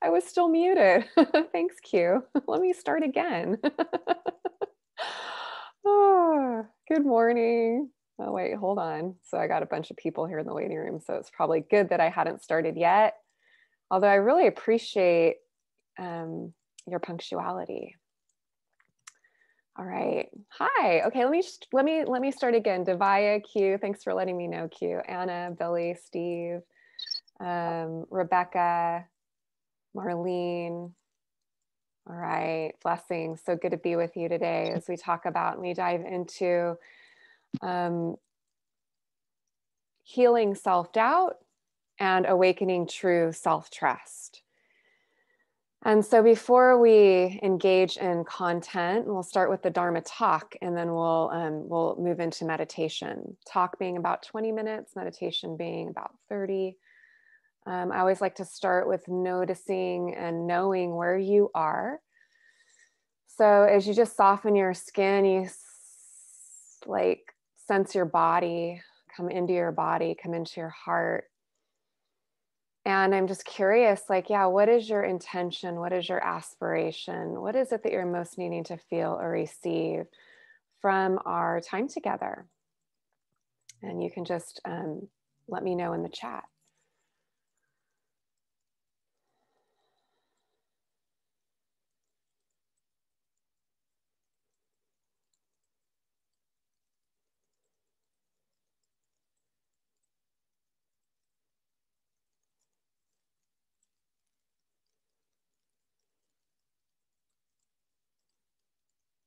I was still muted. Thanks, Q. Let me start again. Oh, good morning. Oh, wait, hold on. So I got a bunch of people here in the waiting room, so it's probably good that I hadn't started yet. Although I really appreciate your punctuality. All right. Hi. Okay, let me start again. Devaya, Q. Thanks for letting me know, Q. Anna, Billy, Steve, Rebecca, Marlene. All right. Blessings. So good to be with you today as we talk about and we dive into healing self-doubt and awakening true self-trust. And so before we engage in content, we'll start with the Dharma talk, and then we'll move into meditation. Talk being about 20 minutes, meditation being about 30. I always like to start with noticing and knowing where you are. So as you just soften your skin, you like sense your body, come into your body, come into your heart. And I'm just curious, like, yeah, what is your intention? What is your aspiration? What is it that you're most needing to feel or receive from our time together? And you can just let me know in the chat.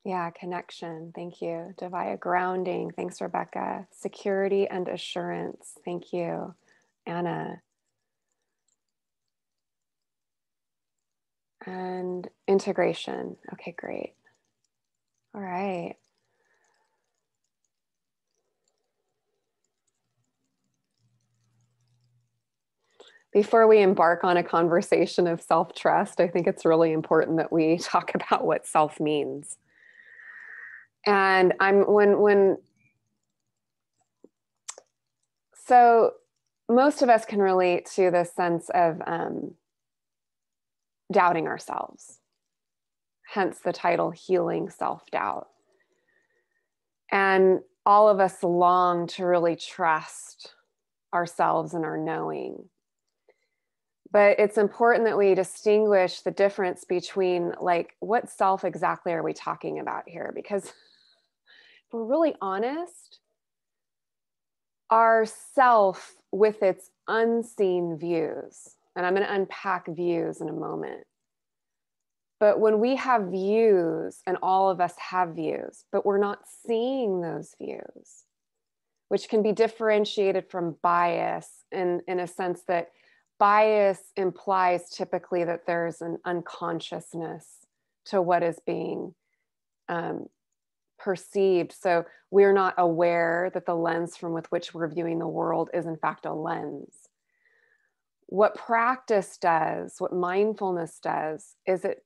Yeah, connection. Thank you. Devaya, grounding. Thanks, Rebecca. Security and assurance. Thank you, Anna. And integration. Okay, great. All right. Before we embark on a conversation of self-trust, I think it's really important that we talk about what self means. And so most of us can relate to this sense of doubting ourselves, hence the title Healing Self-Doubt. And all of us long to really trust ourselves and our knowing. But it's important that we distinguish the difference between, like, what self exactly are we talking about here? Because if we're really honest, our self with its unseen views, and I'm going to unpack views in a moment. But when we have views, and all of us have views, but we're not seeing those views, which can be differentiated from bias in a sense that bias implies typically that there's an unconsciousness to what is being perceived. So we're not aware that the lens from with which we're viewing the world is in fact a lens. What practice does, what mindfulness does, is it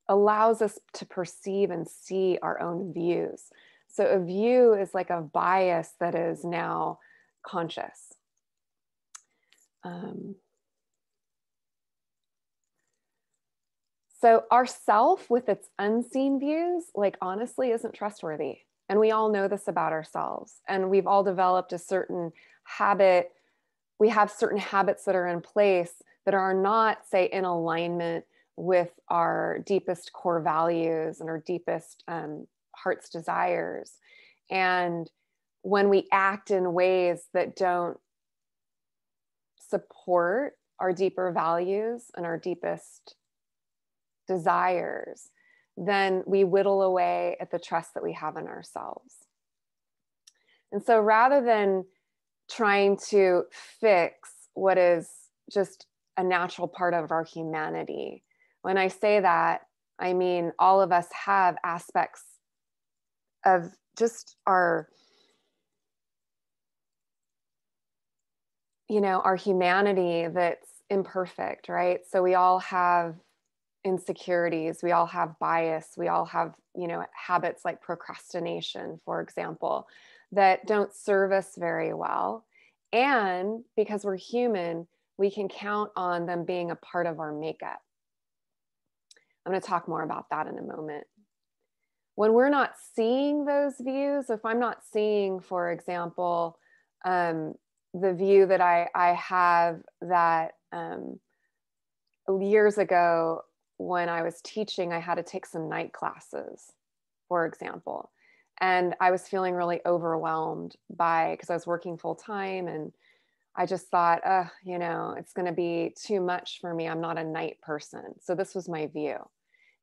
allows us to perceive and see our own views. So a view is like a bias that is now conscious. So our self with its unseen views, like, honestly isn't trustworthy. And we all know this about ourselves. And we've all developed a certain habit. We have certain habits that are in place that are not, say, in alignment with our deepest core values and our deepest heart's desires. And when we act in ways that don't support our deeper values and our deepest desires, then we whittle away at the trust that we have in ourselves. And so rather than trying to fix what is just a natural part of our humanity, when I say that, I mean all of us have aspects of just our, our humanity that's imperfect, right? So we all have insecurities, we all have bias, we all have, habits like procrastination, for example, that don't serve us very well. And because we're human, we can count on them being a part of our makeup. I'm going to talk more about that in a moment. When we're not seeing those views, if I'm not seeing, for example, the view that I have that years ago when I was teaching, I had to take some night classes, for example. And I was feeling really overwhelmed because I was working full time, and I just thought, it's going to be too much for me. I'm not a night person. So this was my view.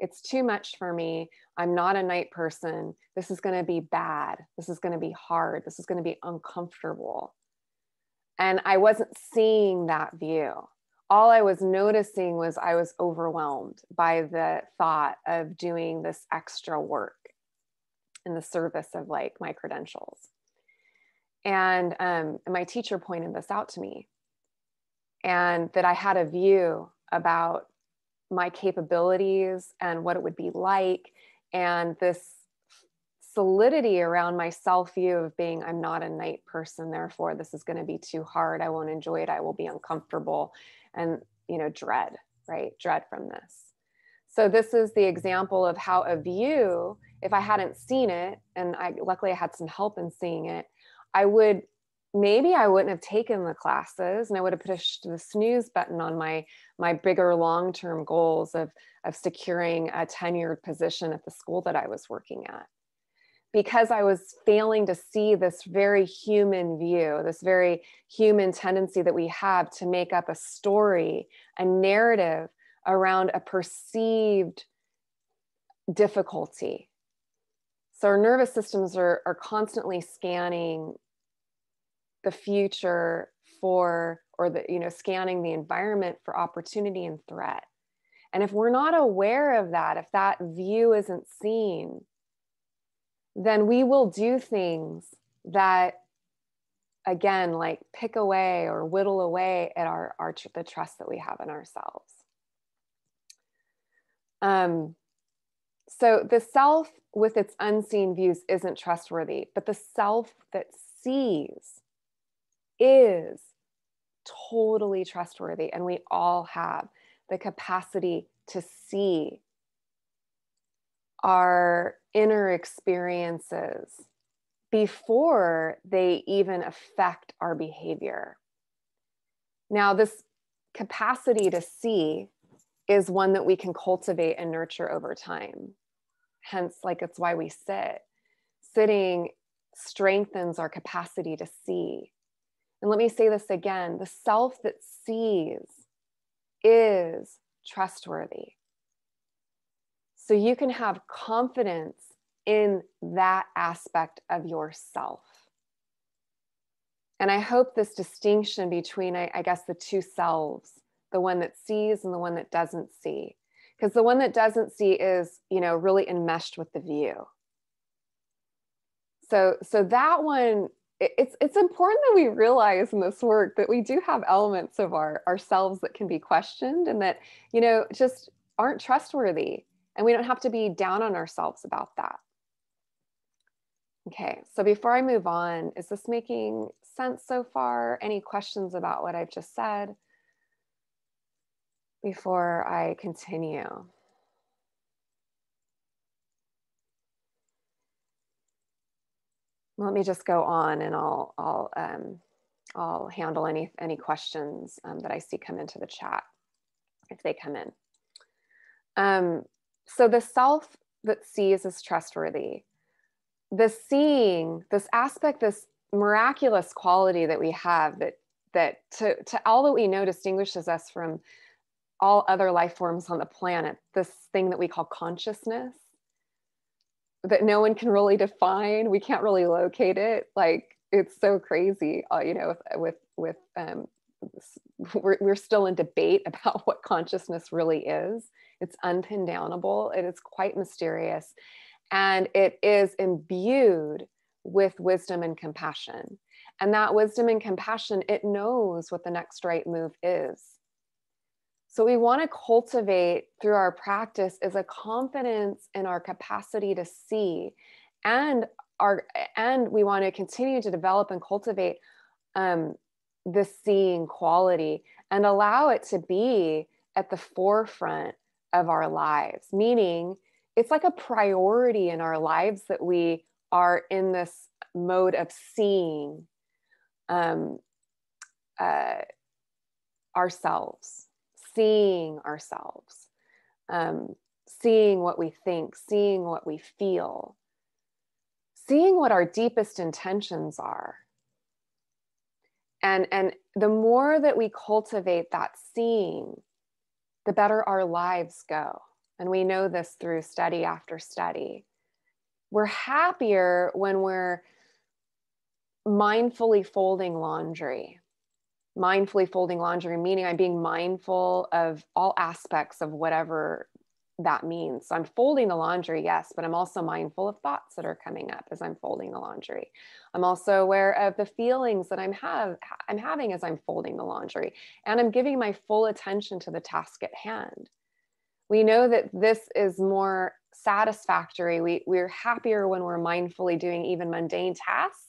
It's too much for me. I'm not a night person. This is going to be bad. This is going to be hard. This is going to be uncomfortable. And I wasn't seeing that view. All I was noticing was I was overwhelmed by the thought of doing this extra work in the service of like my credentials. And my teacher pointed this out to me, and that I had a view about my capabilities and what it would be like, and this solidity around my self-view of being, I'm not a night person, therefore this is going to be too hard. I won't enjoy it. I will be uncomfortable, and dread, right? Dread from this. So this is the example of how a view, if I hadn't seen it, and luckily I had some help in seeing it, I wouldn't have taken the classes, and I would have pushed the snooze button on my bigger long-term goals of securing a tenured position at the school that I was working at. Because I was failing to see this very human view, this very human tendency that we have to make up a story, a narrative around a perceived difficulty. So our nervous systems are constantly scanning the future for, or scanning the environment for opportunity and threat. And if we're not aware of that, if that view isn't seen, then we will do things that, again, like pick away or whittle away at the trust that we have in ourselves. So the self with its unseen views isn't trustworthy, but the self that sees is totally trustworthy. And we all have the capacity to see our inner experiences before they even affect our behavior. Now, this capacity to see is one that we can cultivate and nurture over time. Hence, it's why we sit. Sitting strengthens our capacity to see. And let me say this again, the self that sees is trustworthy. So you can have confidence in that aspect of yourself. And I hope this distinction between, I guess, the two selves, the one that sees and the one that doesn't see, because the one that doesn't see is, really enmeshed with the view. So that one, it's important that we realize in this work that we do have elements of ourselves that can be questioned, and that, just aren't trustworthy. And we don't have to be down on ourselves about that. Okay, so before I move on, is this making sense so far? Any questions about what I've just said before I continue? Let me just go on, and I'll handle any questions that I see come into the chat if they come in. So the self that sees is trustworthy. The seeing, this aspect, this miraculous quality that we have that to all that we know distinguishes us from all other life forms on the planet, this thing that we call consciousness, that no one can really define. We can't really locate it. It's so crazy, we're still in debate about what consciousness really is. It's unpin downable. It is quite mysterious. And it is imbued with wisdom and compassion. And that wisdom and compassion, it knows what the next right move is. So we want to cultivate through our practice is a confidence in our capacity to see, and we want to continue to develop and cultivate the seeing quality and allow it to be at the forefront of our lives, meaning it's like a priority in our lives that we are in this mode of seeing um, uh, ourselves, seeing ourselves, seeing what we think, seeing what we feel, seeing what our deepest intentions are. And the more that we cultivate that seeing, the better our lives go. And we know this through study after study. We're happier when we're mindfully folding laundry. Mindfully folding laundry, meaning I'm being mindful of all aspects of whatever that means. So I'm folding the laundry, yes, but I'm also mindful of thoughts that are coming up as I'm folding the laundry. I'm also aware of the feelings that I'm having as I'm folding the laundry, and I'm giving my full attention to the task at hand. We know that this is more satisfactory. We're happier when we're mindfully doing even mundane tasks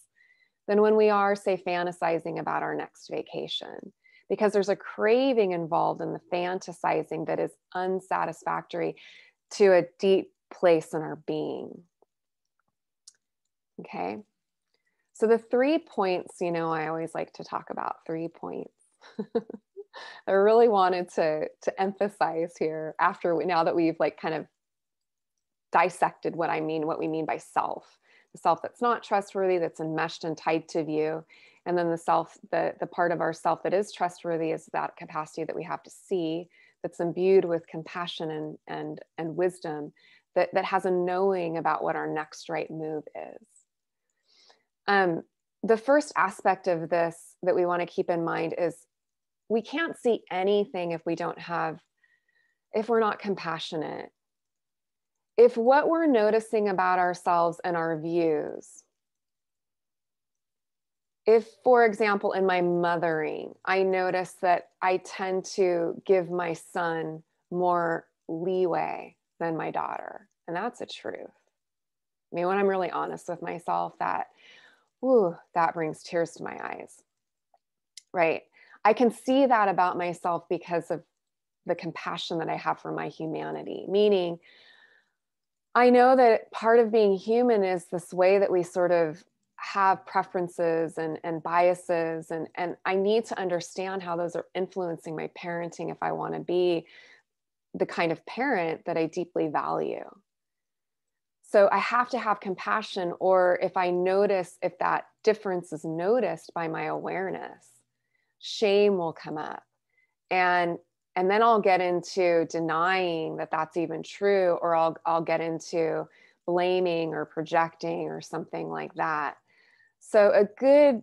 than when we are, say, fantasizing about our next vacation, because there's a craving involved in the fantasizing that is unsatisfactory to a deep place in our being. Okay. So the 3 points, I always like to talk about 3 points. I really wanted to emphasize here now that we've like kind of dissected what we mean by self. The self that's not trustworthy, that's enmeshed and tied to view. And then the self, the part of ourself that is trustworthy is that capacity that we have to see, that's imbued with compassion and wisdom, that has a knowing about what our next right move is. The first aspect of this that we want to keep in mind is we can't see anything if we're not compassionate. If what we're noticing about ourselves and our views, if, for example, in my mothering, I notice that I tend to give my son more leeway than my daughter, and that's a truth. I mean, when I'm really honest with myself, that brings tears to my eyes, right? I can see that about myself because of the compassion that I have for my humanity, meaning I know that part of being human is this way that we sort of have preferences and biases, and I need to understand how those are influencing my parenting if I want to be the kind of parent that I deeply value. So I have to have compassion, or if that difference is noticed by my awareness, shame will come up. And then I'll get into denying that that's even true, or I'll get into blaming or projecting or something like that. So a good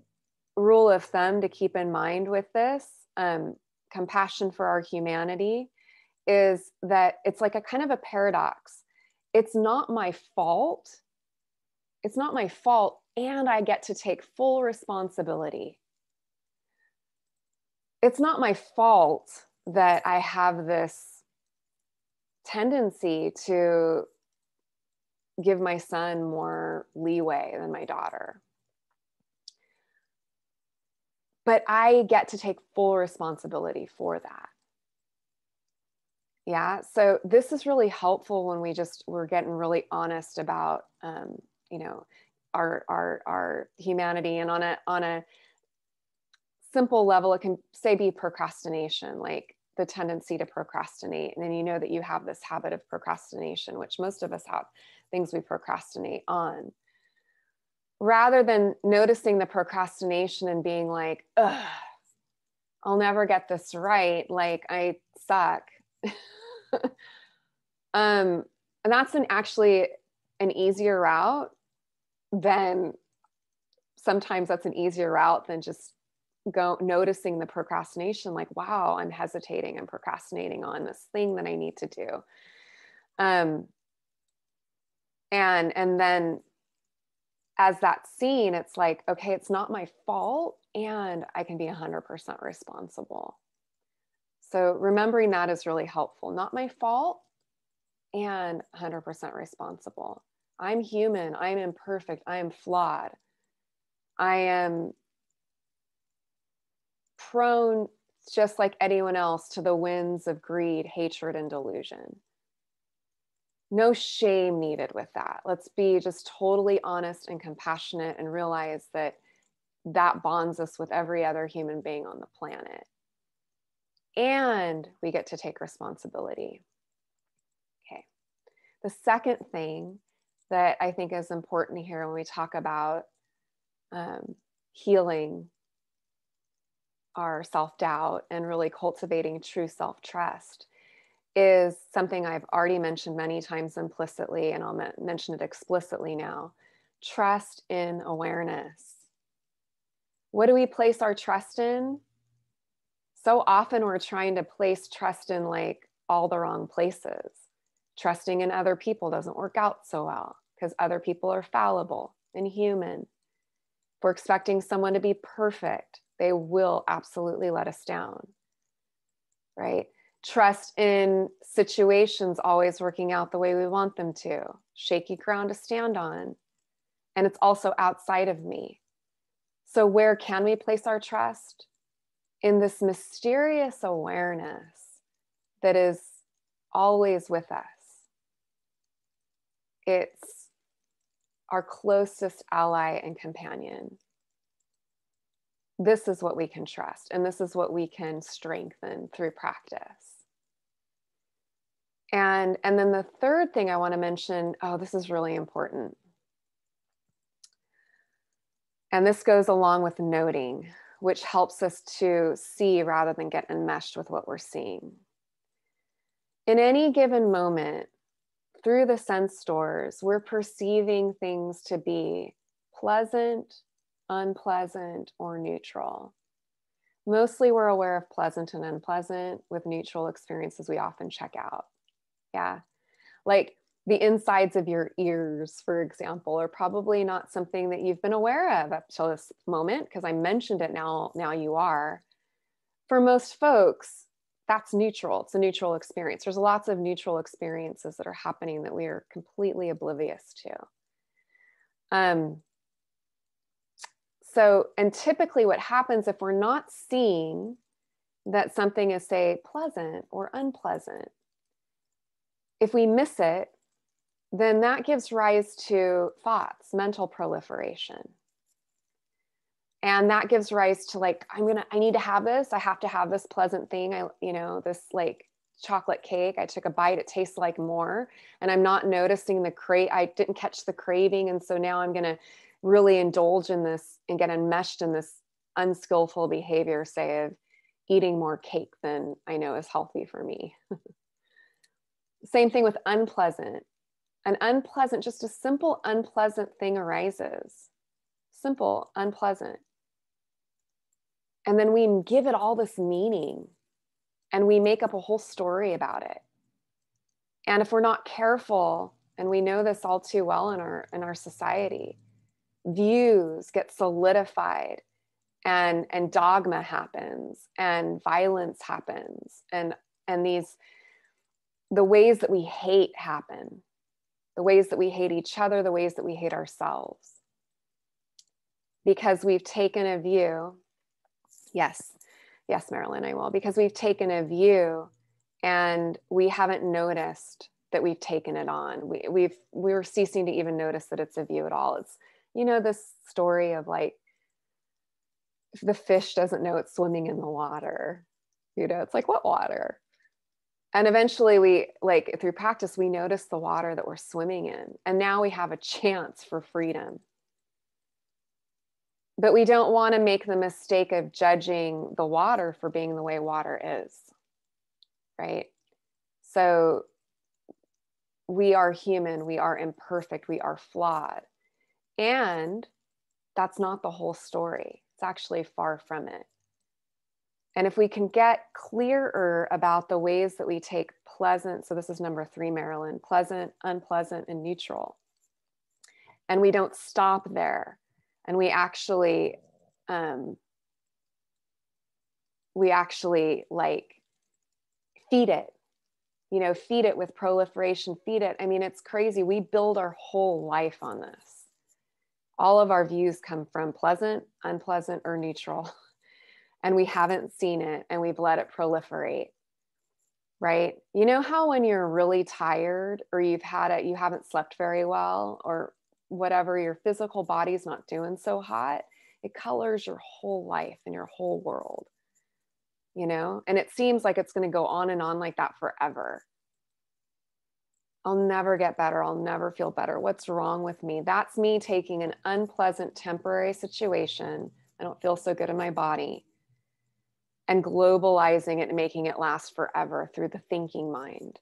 rule of thumb to keep in mind with this, compassion for our humanity, is that it's like a kind of a paradox. It's not my fault. It's not my fault, and I get to take full responsibility. It's not my fault that I have this tendency to give my son more leeway than my daughter. But I get to take full responsibility for that. Yeah. So this is really helpful when we're getting really honest about, our humanity. And on a simple level, it can be procrastination, like the tendency to procrastinate. And then you know that you have this habit of procrastination, which most of us have, things we procrastinate on. Rather than noticing the procrastination and being like, ugh, I'll never get this right, like I suck. And that's actually an easier route than just noticing the procrastination, like, wow, I'm hesitating and procrastinating on this thing that I need to do. And then as that's seen, it's like, okay, it's not my fault, and I can be 100% responsible. So remembering that is really helpful. Not my fault and 100% responsible. I'm human. I'm imperfect. I am flawed. I am prone, just like anyone else, to the winds of greed, hatred, and delusion. No shame needed with that. Let's be just totally honest and compassionate and realize that that bonds us with every other human being on the planet. And we get to take responsibility. Okay. The second thing that I think is important here when we talk about healing our self-doubt and really cultivating true self-trust is something I've already mentioned many times implicitly, and I'll mention it explicitly now. Trust in awareness. What do we place our trust in? So often we're trying to place trust in like all the wrong places. Trusting in other people doesn't work out so well because other people are fallible and human. If we're expecting someone to be perfect, they will absolutely let us down, right? Trust in situations always working out the way we want them to. Shaky ground to stand on. And it's also outside of me. So where can we place our trust? In this mysterious awareness that is always with us. It's our closest ally and companion. This is what we can trust, and this is what we can strengthen through practice. And then the third thing I want to mention, this is really important. And this goes along with noting, which helps us to see rather than get enmeshed with what we're seeing. In any given moment, through the sense doors, we're perceiving things to be pleasant, unpleasant, or neutral. Mostly we're aware of pleasant and unpleasant. With neutral experiences, we often check out. Yeah. Like the insides of your ears, for example, are probably not something that you've been aware of up till this moment, because I mentioned it now you are. For most folks, that's neutral. It's a neutral experience. There's lots of neutral experiences that are happening that we are completely oblivious to. And typically what happens if we're not seeing that something is, say, pleasant or unpleasant, if we miss it, then that gives rise to thoughts, mental proliferation. And that gives rise to like, I need to have this. I have to have this pleasant thing. This like chocolate cake. I took a bite. It tastes like more. And I'm not noticing I didn't catch the craving. And so now I'm going to really indulge in this and get enmeshed in this unskillful behavior, say, of eating more cake than I know is healthy for me. Same thing with unpleasant. Just a simple unpleasant thing arises. Simple, unpleasant. And then we give it all this meaning and we make up a whole story about it. And if we're not careful, and we know this all too well in our society, views get solidified and dogma happens and violence happens and the ways that we hate happen, the ways that we hate each other, the ways that we hate ourselves. Because we've taken a view, yes, Marilyn, I will, because we've taken a view and we haven't noticed that we've taken it on. We're ceasing to even notice that it's a view at all. It's, this story of like, the fish doesn't know it's swimming in the water. It's like, what water? And eventually we, like through practice, we notice the water that we're swimming in. And now we have a chance for freedom. But we don't want to make the mistake of judging the water for being the way water is, right? So we are human, we are imperfect, we are flawed. And that's not the whole story. It's actually far from it. And if we can get clearer about the ways that we take pleasant, so this is number 3, Marilyn, pleasant, unpleasant, and neutral. And we don't stop there. And we actually like feed it, feed it with proliferation, feed it. I mean, it's crazy. We build our whole life on this. All of our views come from pleasant, unpleasant, or neutral. and we haven't seen it and we've let it proliferate, right? You know how when you're really tired or you haven't slept very well or whatever, your physical body's not doing so hot, it colors your whole life and your whole world, and it seems like it's going to go on and on like that forever. I'll never get better. I'll never feel better. What's wrong with me? That's me taking an unpleasant temporary situation. I don't feel so good in my body, and globalizing it and making it last forever through the thinking mind.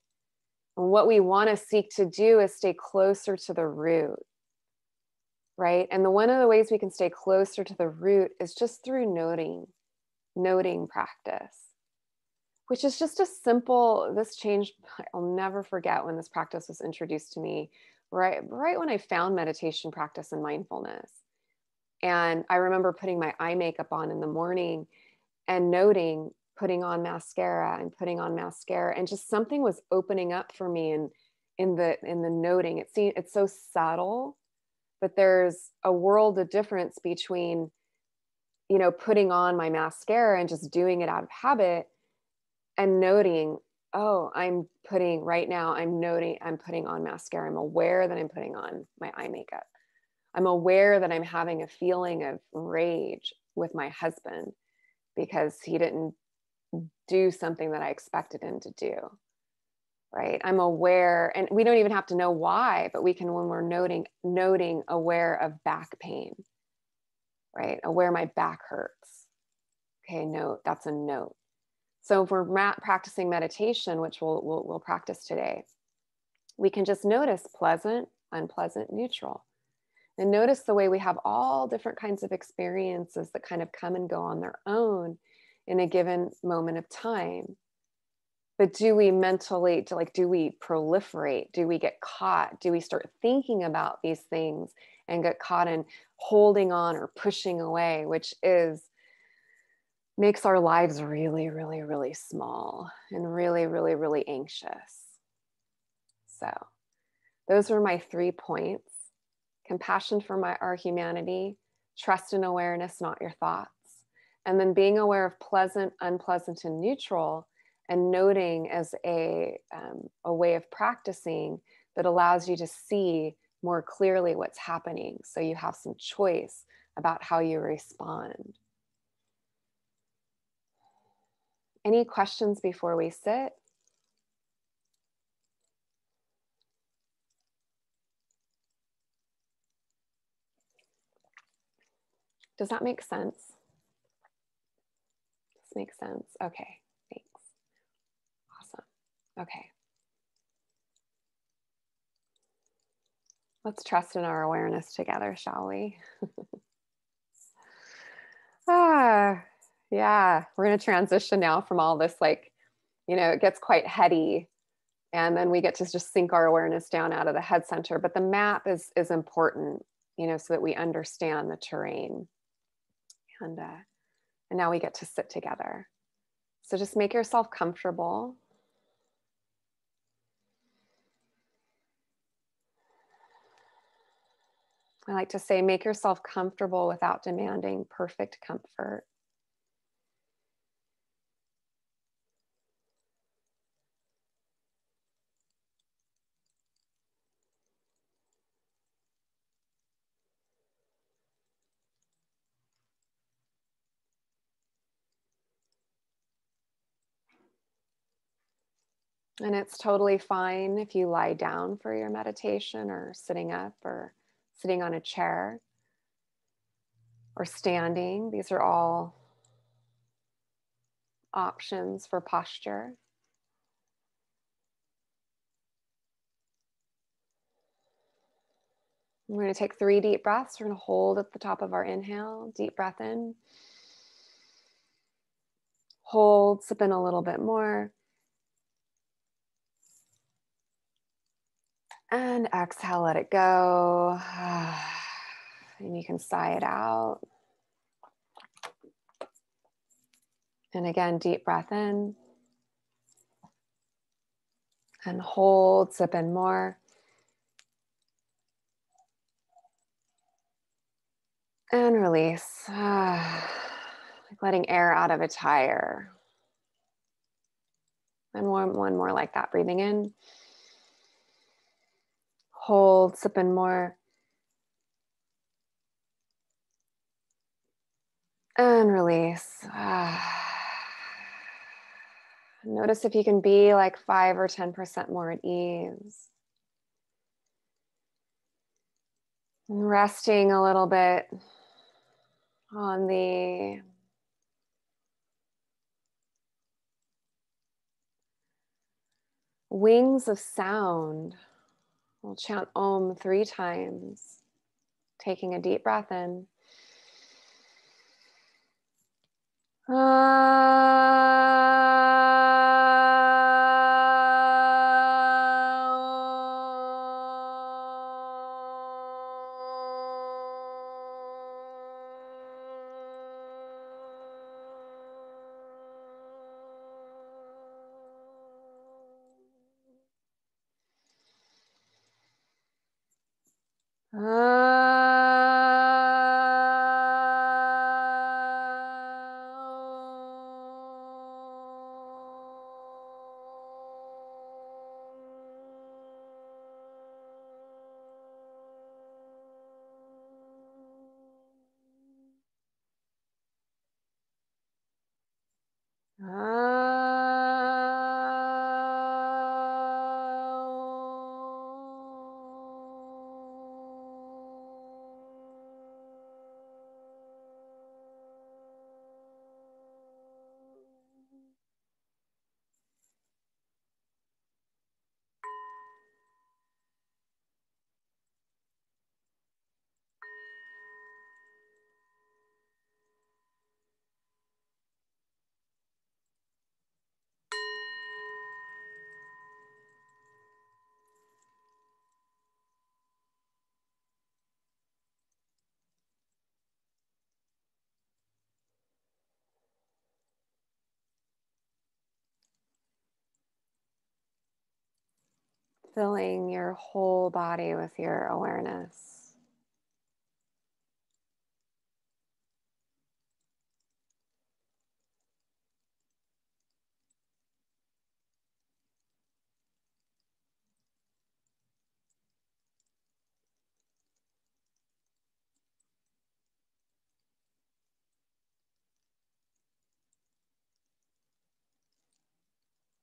And what we want to seek to do is stay closer to the root, right? And one of the ways we can stay closer to the root is just through noting practice, which is just this changed. I'll never forget when this practice was introduced to me, right when I found meditation practice and mindfulness. And I remember putting my eye makeup on in the morning and noting, putting on mascara and just something was opening up for me. And in the noting, it's so subtle, but there's a world of difference between, putting on my mascara and just doing it out of habit and noting, oh, I'm putting on mascara. I'm aware that I'm putting on my eye makeup. I'm aware that I'm having a feeling of rage with my husband because he didn't do something that I expected him to do, right? I'm aware, and we don't even have to know why, but we can, when we're noting aware of back pain, right? Aware my back hurts. Okay, note, that's a note. So if we're practicing meditation, which we'll practice today, we can just notice pleasant, unpleasant, neutral. And notice the way we have all different kinds of experiences that kind of come and go on their own in a given moment of time. But do we mentally, do we proliferate? Do we get caught? Do we start thinking about these things and get caught in holding on or pushing away, which makes our lives really, really, really small and really, really, really anxious. So those were my 3 points. Compassion for our humanity, trust and awareness, not your thoughts. And then being aware of pleasant, unpleasant, and neutral, and noting as a way of practicing that allows you to see more clearly what's happening. So you have some choice about how you respond. Any questions before we sit? Does that make sense? This makes sense. Okay, thanks. Awesome. Okay. Let's trust in our awareness together, shall we? Yeah, we're going to transition now from all this, it gets quite heady. And then we get to just sink our awareness down out of the head center. But the map is important, so that we understand the terrain. And now we get to sit together. So just make yourself comfortable. I like to say, make yourself comfortable without demanding perfect comfort. And it's totally fine if you lie down for your meditation, or sitting up, or sitting on a chair, or standing. These are all options for posture. We're going to take 3 deep breaths. We're going to hold at the top of our inhale. Deep breath in. Hold, sip in a little bit more. And exhale, let it go. And you can sigh it out. And again, deep breath in. And hold, sip in more. And release. letting air out of a tire. And one more like that, breathing in. Hold, sip in more. And release. Notice if you can be like 5 or 10% more at ease. And resting a little bit on the wings of sound. We'll chant Om 3 times, taking a deep breath in. Filling your whole body with your awareness.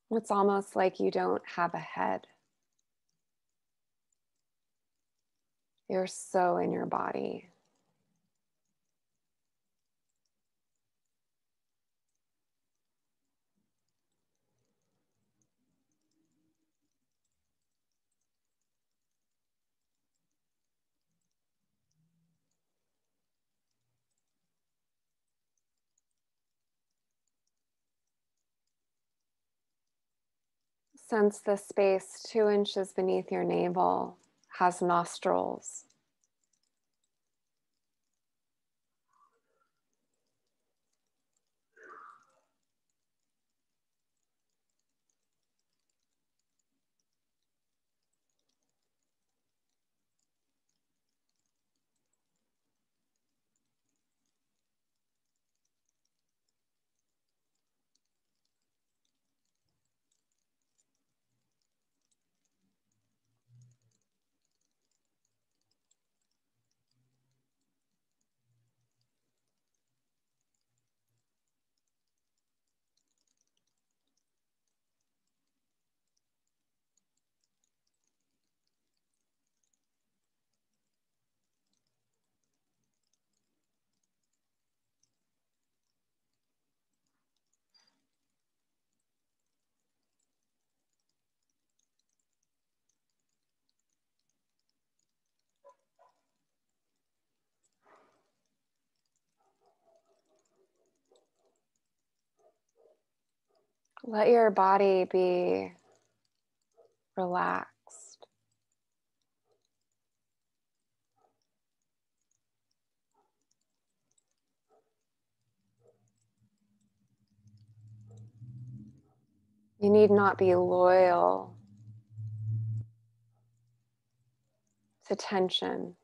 It's almost like you don't have a head. You're so in your body. Sense the space 2 inches beneath your navel has nostrils. Let your body be relaxed. You need not be loyal to tension.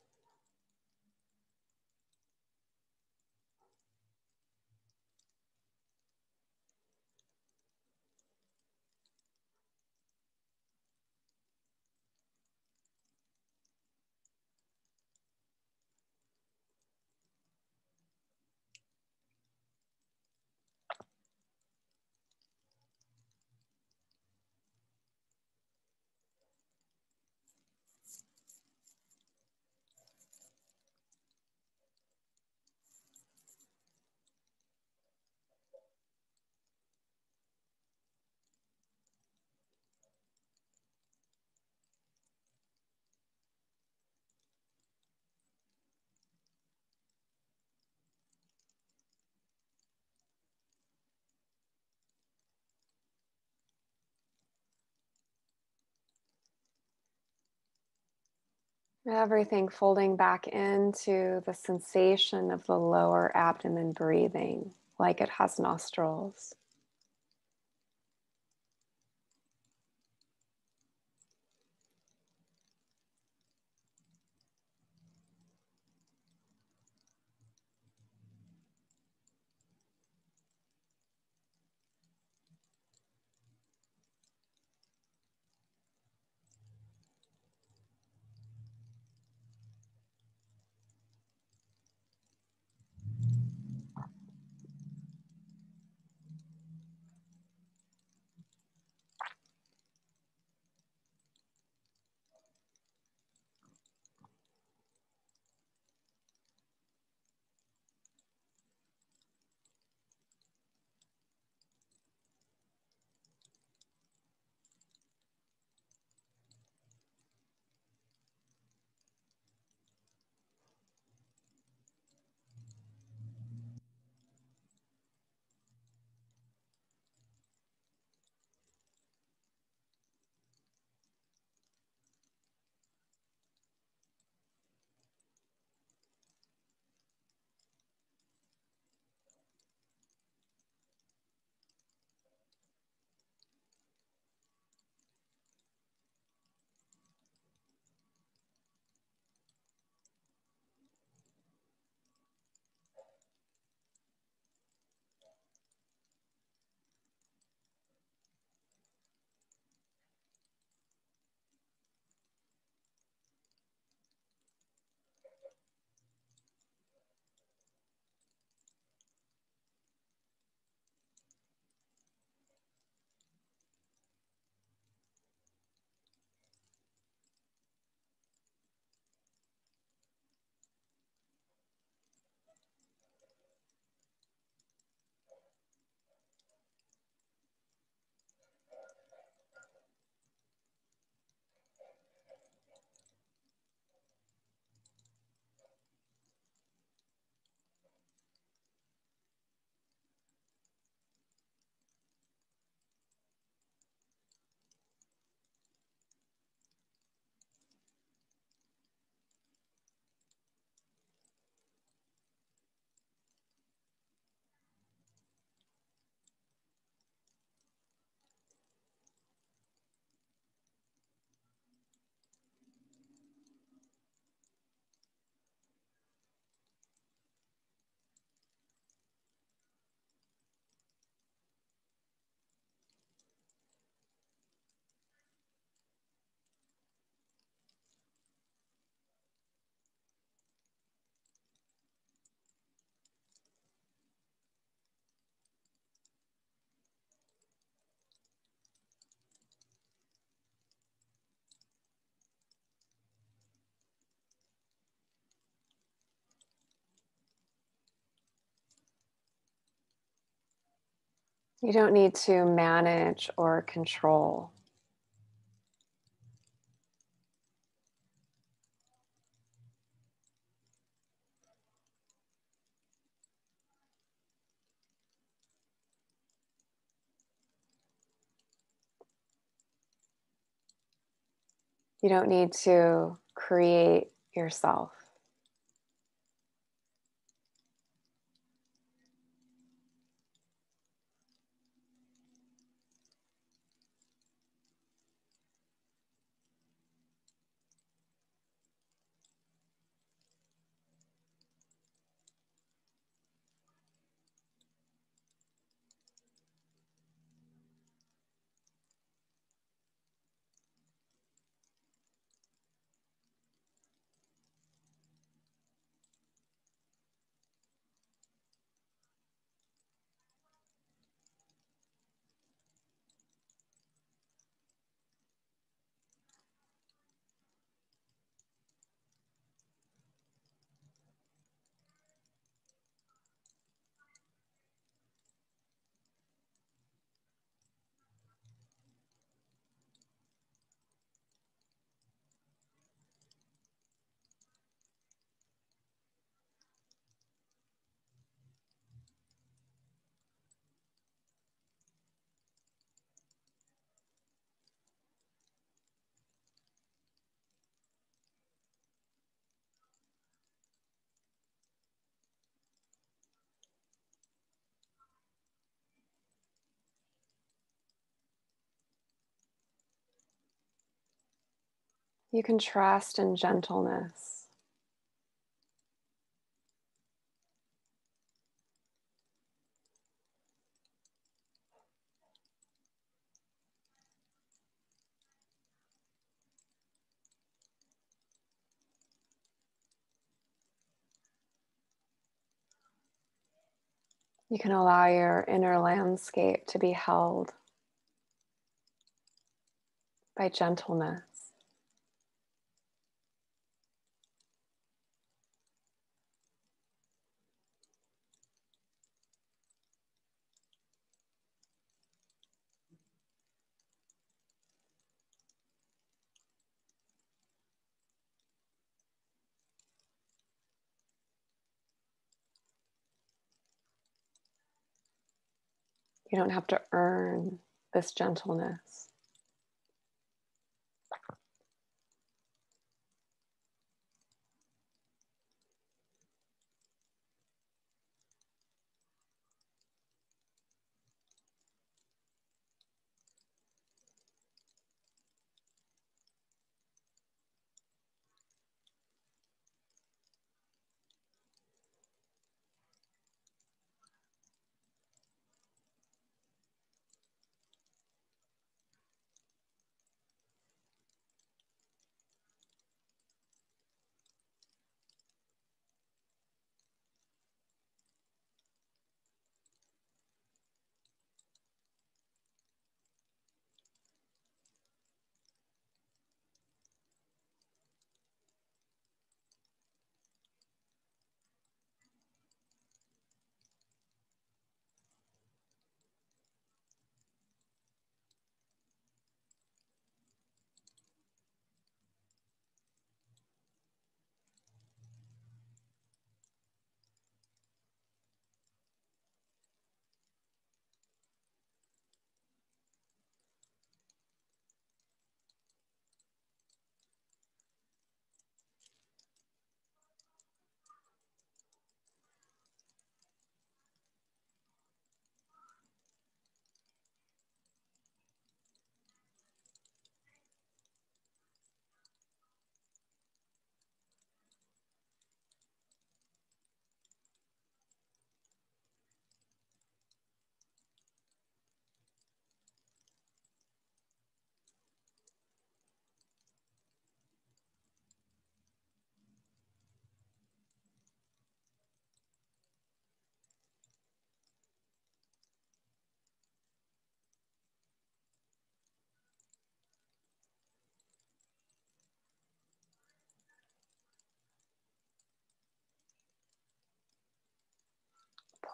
Everything folding back into the sensation of the lower abdomen breathing like it has nostrils. You don't need to manage or control. You don't need to create yourself. You can trust in gentleness. You can allow your inner landscape to be held by gentleness. You don't have to earn this gentleness.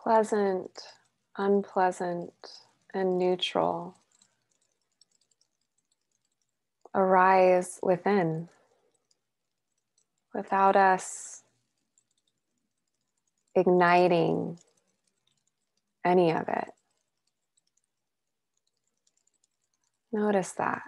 Pleasant, unpleasant, and neutral arise within without us igniting any of it. Notice that.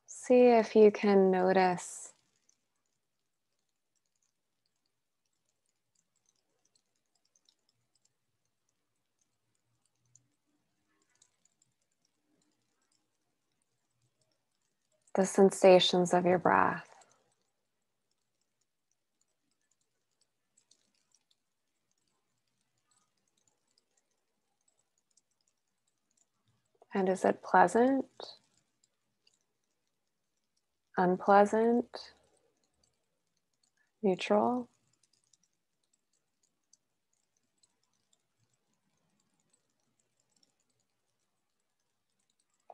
See if you can notice the sensations of your breath. And is it pleasant, unpleasant, neutral?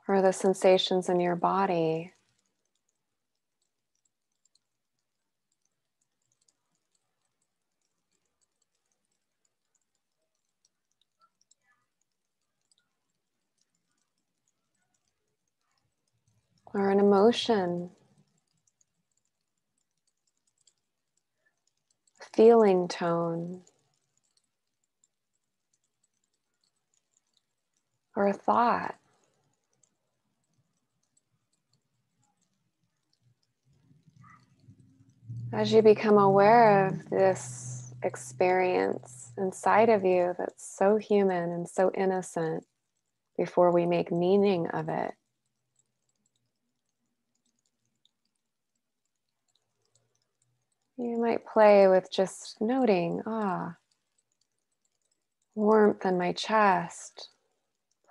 Or the sensations in your body? Or an emotion, feeling tone? or a thought. As you become aware of this experience inside of you that's so human and so innocent before we make meaning of it, you might play with just noting, warmth in my chest,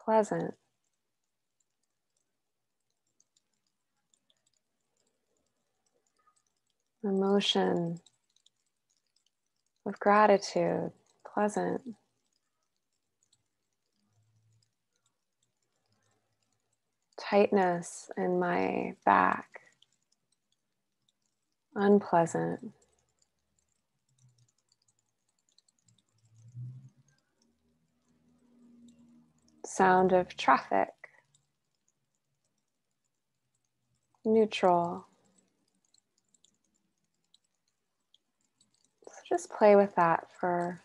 pleasant. Emotion of gratitude, pleasant. Tightness in my back, unpleasant. Sound of traffic, neutral. So just play with that for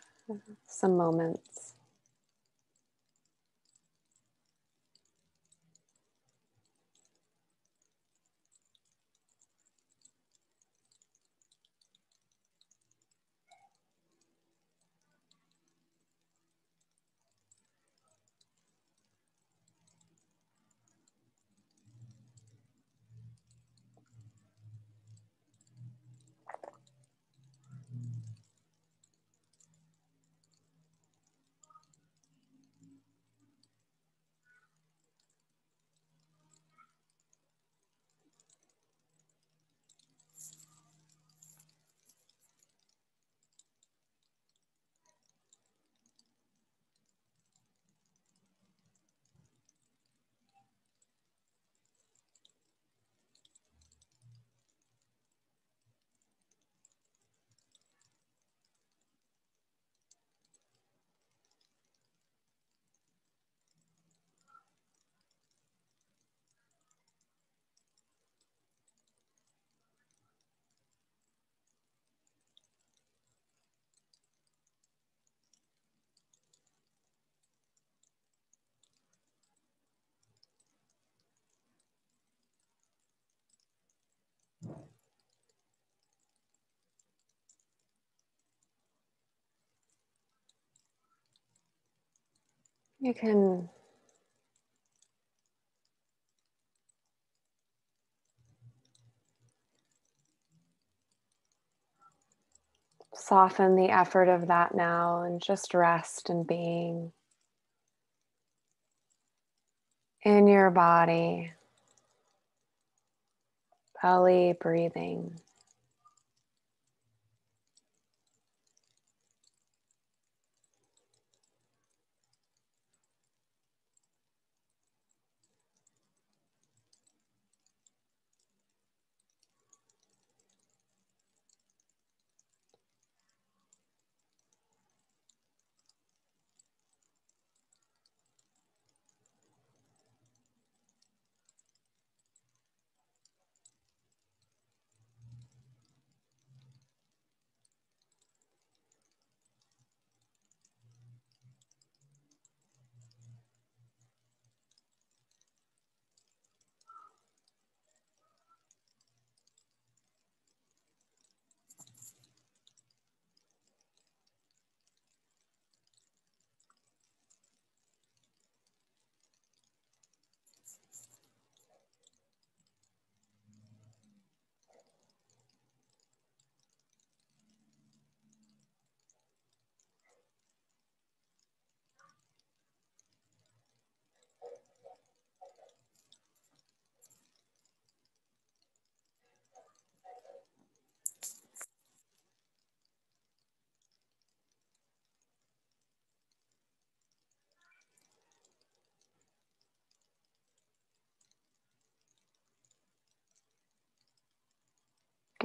some moments. You can soften the effort of that now and just rest in being in your body, belly breathing.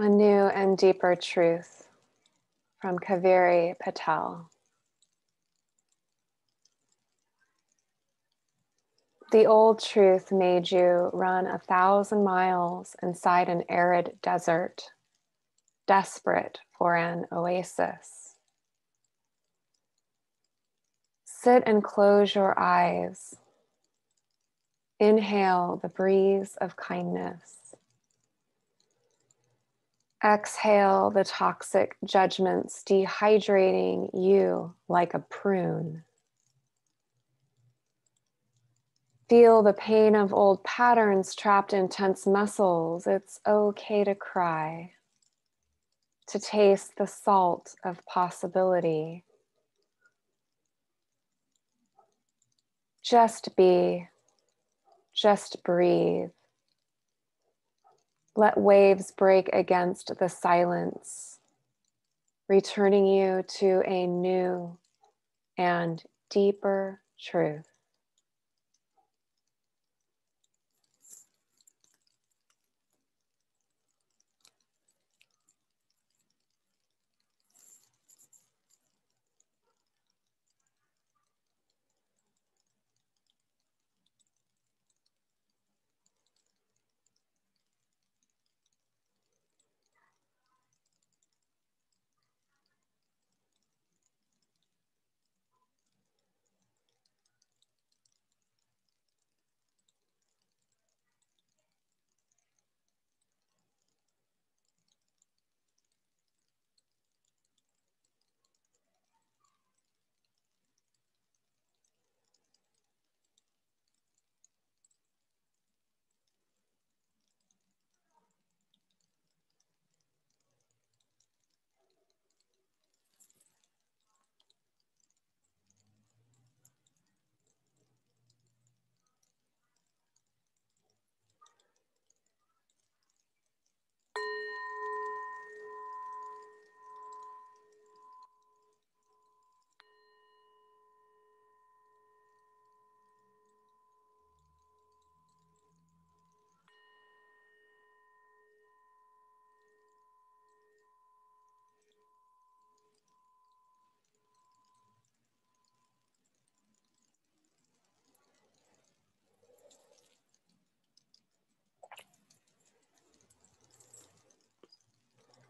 A new and deeper truth from Kaveri Patel. The old truth made you run 1,000 miles inside an arid desert, desperate for an oasis. Sit and close your eyes Inhale the breeze of kindness. Exhale the toxic judgments, dehydrating you like a prune. Feel the pain of old patterns trapped in tense muscles. It's okay to cry, to taste the salt of possibility. Just be, just breathe. Let waves break against the silence, returning you to a new and deeper truth.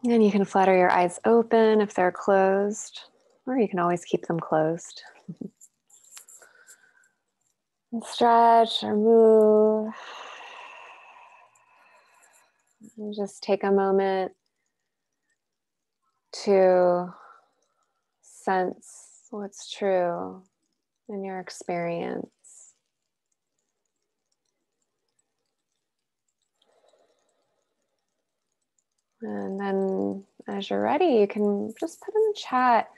And you can flutter your eyes open if they're closed, or you can always keep them closed. And stretch or move. And just take a moment to sense what's true in your experience. And then as you're ready, you can just put in the chat,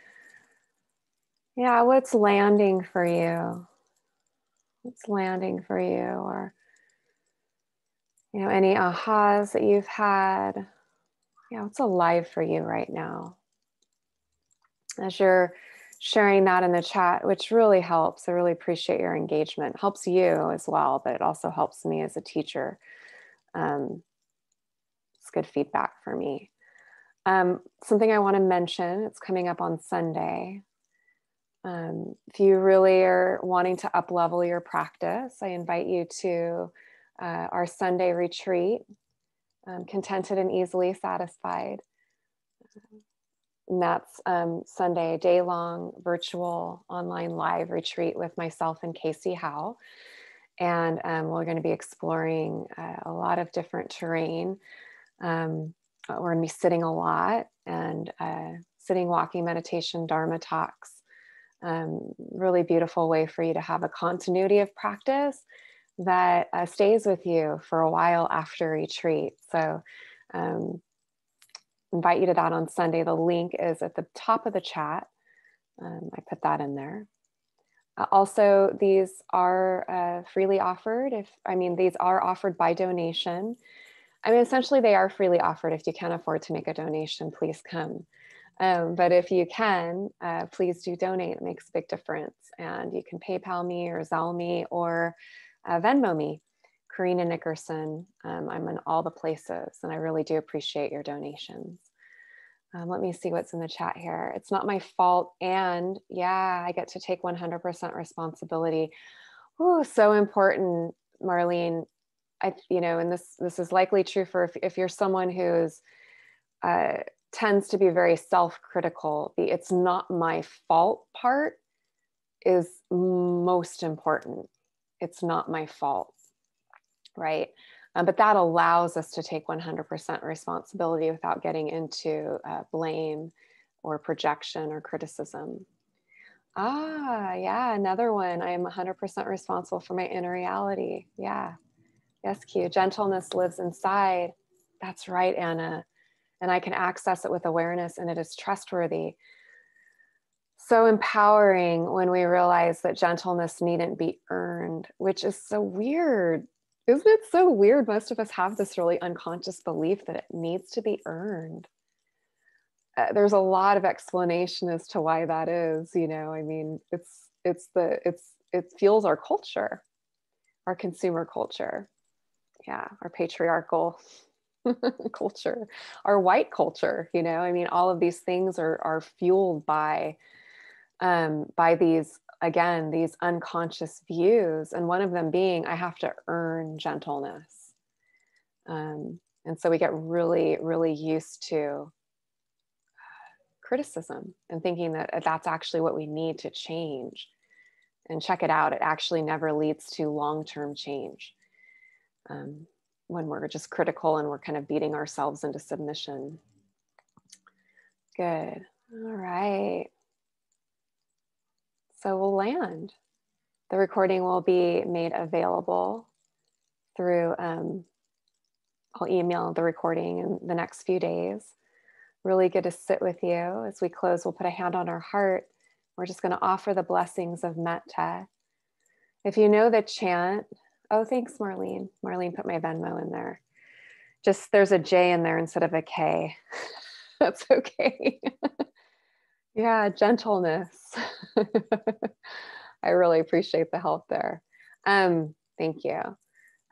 yeah, what's landing for you? What's landing for you? Or, any ahas that you've had? Yeah, what's alive for you right now? As you're sharing that in the chat, which really helps. I really appreciate your engagement. It helps you as well, but it also helps me as a teacher. It's good feedback for me. Something I want to mention, it's coming up on Sunday. If you really are wanting to up-level your practice, I invite you to our Sunday retreat, Contented and Easily Satisfied. And that's Sunday, a day-long virtual online live retreat with myself and Casey Howe. And we're going to be exploring a lot of different terrain. We're going to be sitting a lot and sitting, walking, meditation, Dharma talks. Really beautiful way for you to have a continuity of practice that stays with you for a while after retreat. So invite you to that on Sunday. The link is at the top of the chat. I put that in there. Also, these are freely offered. These are offered by donation. Essentially they are freely offered. If you can't afford to make a donation, please come. But if you can, please do donate. It makes a big difference. And you can PayPal me or Zelle me or Venmo me, Karina Nickerson. I'm in all the places and I really do appreciate your donations. Let me see what's in the chat here. It's not my fault. And yeah, I get to take 100% responsibility. Oh, so important, Marlene. And this is likely true for if you're someone who's tends to be very self-critical. The "it's not my fault" part is most important. It's not my fault. right? But that allows us to take 100% responsibility without getting into blame or projection or criticism. Ah, yeah, another one. I am 100% responsible for my inner reality. Yeah. Yes, Q. Gentleness lives inside. That's right, Anna. And I can access it with awareness, and it is trustworthy. So empowering when we realize that gentleness needn't be earned, which is so weird. Isn't it so weird? Most of us have this really unconscious belief that it needs to be earned. There's a lot of explanation as to why that is. You know, I mean, it fuels our culture, our consumer culture, yeah, our patriarchal culture, our white culture. You know, I mean, all of these things are fueled by these, again, these unconscious views, and one of them being I have to earn gentleness. And so we get really, really used to criticism and thinking that that's actually what we need to change. And check it out, it actually never leads to long-term change when we're just critical and we're kind of beating ourselves into submission. Good. All right. So we'll land. The recording will be made available through, I'll email the recording in the next few days. Really good to sit with you. As we close, we'll put a hand on our heart. We're just going to offer the blessings of metta. If you know the chant, oh, thanks, Marlene. Marlene put my Venmo in there. Just there's a J in there instead of a K. That's okay. Yeah, gentleness. I really appreciate the help there. Thank you.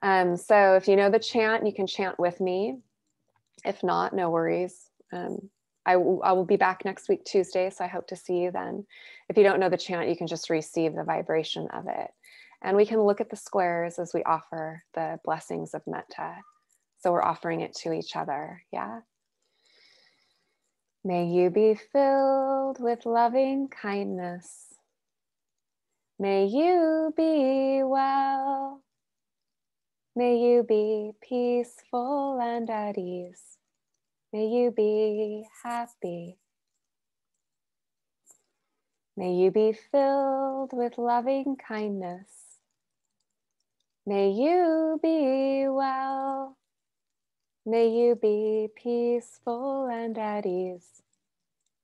So if you know the chant, you can chant with me. If not, no worries. I will be back next week, Tuesday, so I hope to see you then. If you don't know the chant, you can just receive the vibration of it. And we can look at the squares as we offer the blessings of metta. So we're offering it to each other, yeah? May you be filled with loving kindness. May you be well. May you be peaceful and at ease. May you be happy. May you be filled with loving kindness. May you be well. May you be peaceful and at ease.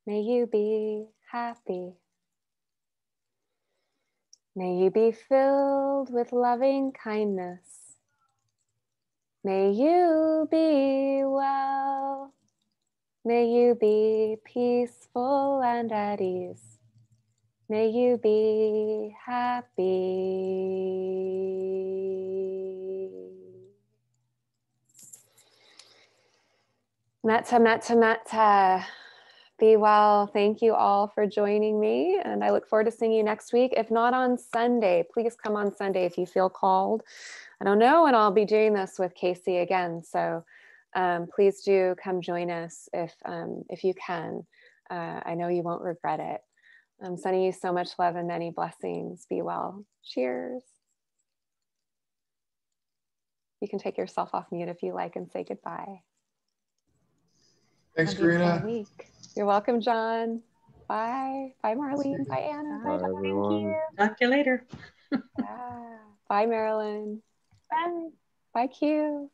May you be happy. May you be filled with loving kindness. May you be well. May you be peaceful and at ease. May you be happy. Metta, metta, metta. Be well. Thank you all for joining me. And I look forward to seeing you next week. If not on Sunday, please come on Sunday if you feel called. I don't know, and I'll be doing this with Casey again. So please do come join us if you can. I know you won't regret it. I'm sending you so much love and many blessings. Be well. Cheers. You can take yourself off mute if you like and say goodbye. Thanks, Karina. Week. You're welcome, John. Bye. Bye, Marlene. Bye, Anna. Bye, everyone. Talk to you later. Yeah. Bye, Marilyn. Bye. Bye, Q.